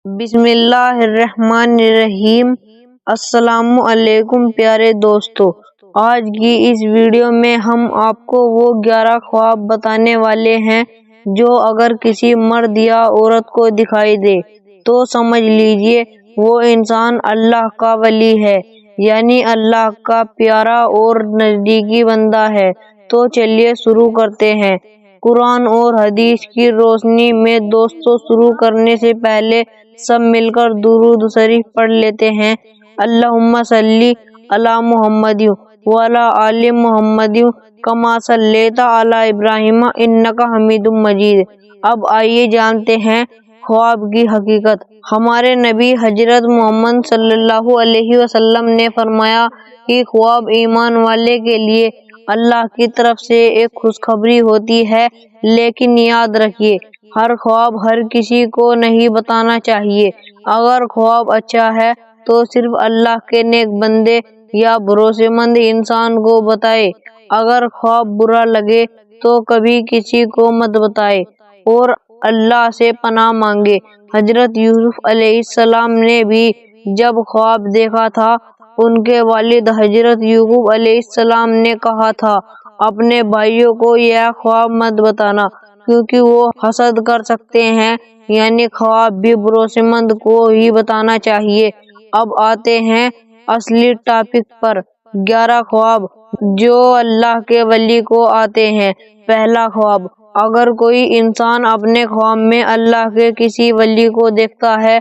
بسم اللہ الرحمن الرحیم۔ السلام علیکم پیارے دوستو، آج کی اس ویڈیو میں ہم آپ کو وہ 11 خواب بتانے والے ہیں جو اگر کسی مرد یا عورت کو دکھائی دے تو سمجھ لیجئے وہ انسان اللہ کا ولی ہے، یعنی اللہ کا پیارا اور نزدیکی بندہ ہے۔ تو چلیے شروع کرتے ہیں۔ قرآن اور حدیث کی روشنی میں دوستو، شروع کرنے سے پہلے سب مل کر درود شریف پڑھ لیتے ہیں۔ اللہم صلی علی محمد وعلی آل محمد کما صلیت علی ابراہیم انک حمید مجید۔ اب آئیے جانتے ہیں خواب کی حقیقت۔ ہمارے نبی حضرت محمد صلی اللہ علیہ وسلم نے فرمایا کہ خواب ایمان والے کے لیے اللہ کی طرف سے ایک خوشخبری ہوتی ہے، لیکن یاد رکھیے ہر خواب ہر کسی کو نہیں بتانا چاہیے۔ اگر خواب اچھا ہے تو صرف اللہ کے نیک بندے یا بھروسے مند انسان کو بتائے، اگر خواب برا لگے تو کبھی کسی کو مت بتائے اور اللہ سے پناہ مانگے۔ حضرت یوسف علیہ السلام نے بھی جب خواب دیکھا تھا، ان کے والد حضرت یعقوب علیہ السلام نے کہا تھا اپنے بھائیوں کو یہ خواب مت بتانا کیونکہ وہ حسد کر سکتے ہیں، یعنی خواب بھی بھروسے مند کو ہی بتانا چاہیے۔ اب آتے ہیں اصلی ٹاپک پر۔ 11 خواب جو اللہ کے ولی کو آتے ہیں۔ پہلا خواب، اگر کوئی انسان اپنے خواب میں اللہ کے کسی ولی کو دیکھتا ہے،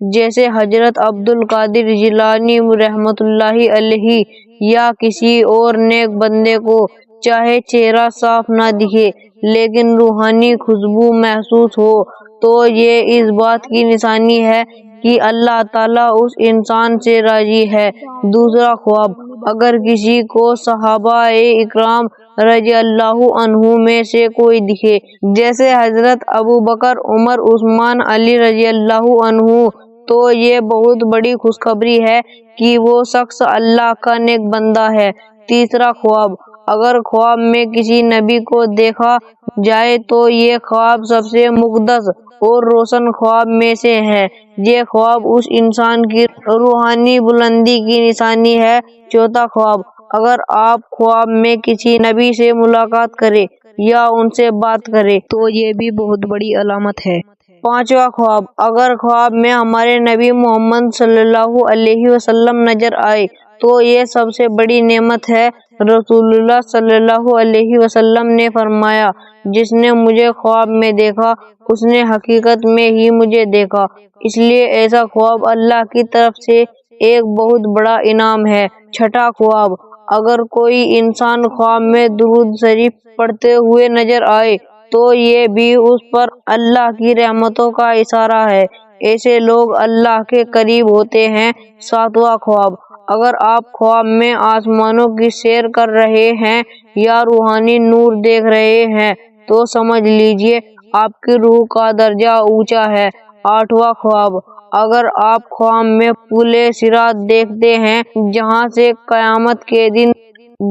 جیسے حضرت عبد القادر جیلانی رحمۃ اللہ علیہ یا کسی اور نیک بندے کو، چاہے چہرہ صاف نہ دکھے لیکن روحانی خوشبو محسوس ہو، تو یہ اس بات کی نشانی ہے کہ اللہ تعالیٰ اس انسان سے راضی ہے۔ دوسرا خواب، اگر کسی کو صحابہ اکرام رضی اللہ عنہ میں سے کوئی دکھے، جیسے حضرت ابوبکر، عمر، عثمان، علی رضی اللہ عنہ، تو یہ بہت بڑی خوشخبری ہے کہ وہ شخص اللہ کا نیک بندہ ہے۔ تیسرا خواب، اگر خواب میں کسی نبی کو دیکھا جائے تو یہ خواب سب سے مقدس اور روشن خواب میں سے ہے۔ یہ خواب اس انسان کی روحانی بلندی کی نشانی ہے۔ چوتھا خواب، اگر آپ خواب میں کسی نبی سے ملاقات کریں یا ان سے بات کریں تو یہ بھی بہت بڑی علامت ہے۔ پانچواں خواب، اگر خواب میں ہمارے نبی محمد صلی اللہ علیہ وسلم نظر آئے تو یہ سب سے بڑی نعمت ہے۔ رسول اللہ صلی اللہ علیہ وسلم نے فرمایا، جس نے مجھے خواب میں دیکھا اس نے حقیقت میں ہی مجھے دیکھا۔ اس لیے ایسا خواب اللہ کی طرف سے ایک بہت بڑا انعام ہے۔ چھٹا خواب، اگر کوئی انسان خواب میں درود شریف پڑھتے ہوئے نظر آئے تو یہ بھی اس پر اللہ کی رحمتوں کا اشارہ ہے، ایسے لوگ اللہ کے قریب ہوتے ہیں۔ ساتواں خواب، اگر آپ خواب میں آسمانوں کی سیر کر رہے ہیں یا روحانی نور دیکھ رہے ہیں تو سمجھ لیجئے آپ کی روح کا درجہ اونچا ہے۔ آٹھواں خواب، اگر آپ خواب میں پل صراط دیکھتے ہیں جہاں سے قیامت کے دن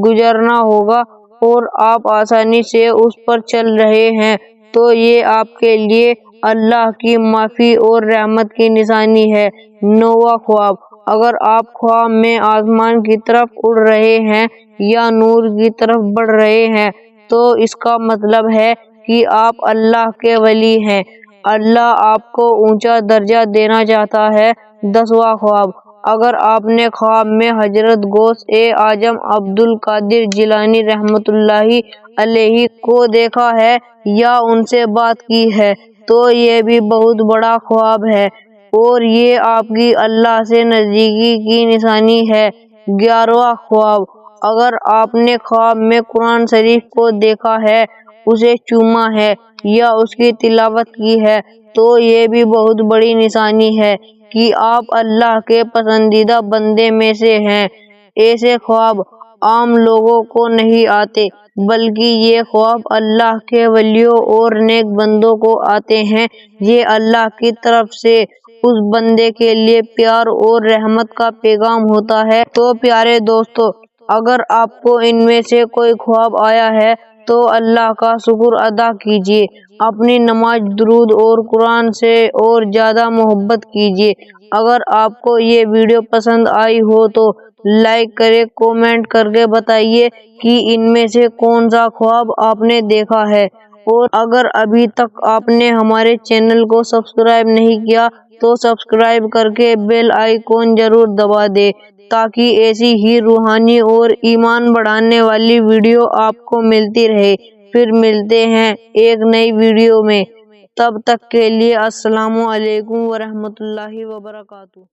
گزرنا ہوگا اور آپ آسانی سے اس پر چل رہے ہیں تو یہ آپ کے لیے اللہ کی معافی اور رحمت کی نشانی ہے۔ نوواں خواب، اگر آپ خواب میں آسمان کی طرف اڑ رہے ہیں یا نور کی طرف بڑھ رہے ہیں تو اس کا مطلب ہے کہ آپ اللہ کے ولی ہیں، اللہ آپ کو اونچا درجہ دینا چاہتا ہے۔ 10واں خواب، اگر آپ نے خواب میں حضرت غوث اعظم عبد القادر جیلانی رحمۃ اللہ علیہ کو دیکھا ہے یا ان سے بات کی ہے تو یہ بھی بہت بڑا خواب ہے اور یہ آپ کی اللہ سے نزدیکی کی نشانی ہے۔ 11واں خواب، اگر آپ نے خواب میں قرآن شریف کو دیکھا ہے، اسے چوما ہے یا اس کی تلاوت کی ہے تو یہ بھی بہت بڑی نشانی ہے کہ آپ اللہ کے پسندیدہ بندے میں سے ہیں۔ ایسے خواب عام لوگوں کو نہیں آتے بلکہ یہ خواب اللہ کے ولیوں اور نیک بندوں کو آتے ہیں۔ یہ اللہ کی طرف سے اس بندے کے لیے پیار اور رحمت کا پیغام ہوتا ہے۔ تو پیارے دوستو، اگر آپ کو ان میں سے کوئی خواب آیا ہے تو اللہ کا شکر ادا کیجیے اپنی نماز، درود اور قرآن سے اور زیادہ محبت کیجیے۔ اگر آپ کو یہ ویڈیو پسند آئی ہو تو لائک کرے، کومنٹ کر کے بتائیے کہ ان میں سے کون سا خواب آپ نے دیکھا ہے۔ اور اگر ابھی تک آپ نے ہمارے چینل کو سبسکرائب نہیں کیا تو سبسکرائب کر کے بیل آئیکن ضرور دبا دے تاکہ ایسی ہی روحانی اور ایمان بڑھانے والی ویڈیو آپ کو ملتی رہے۔ پھر ملتے ہیں ایک نئی ویڈیو میں، تب تک کے لیے السلام علیکم ورحمۃ اللہ وبرکاتہ۔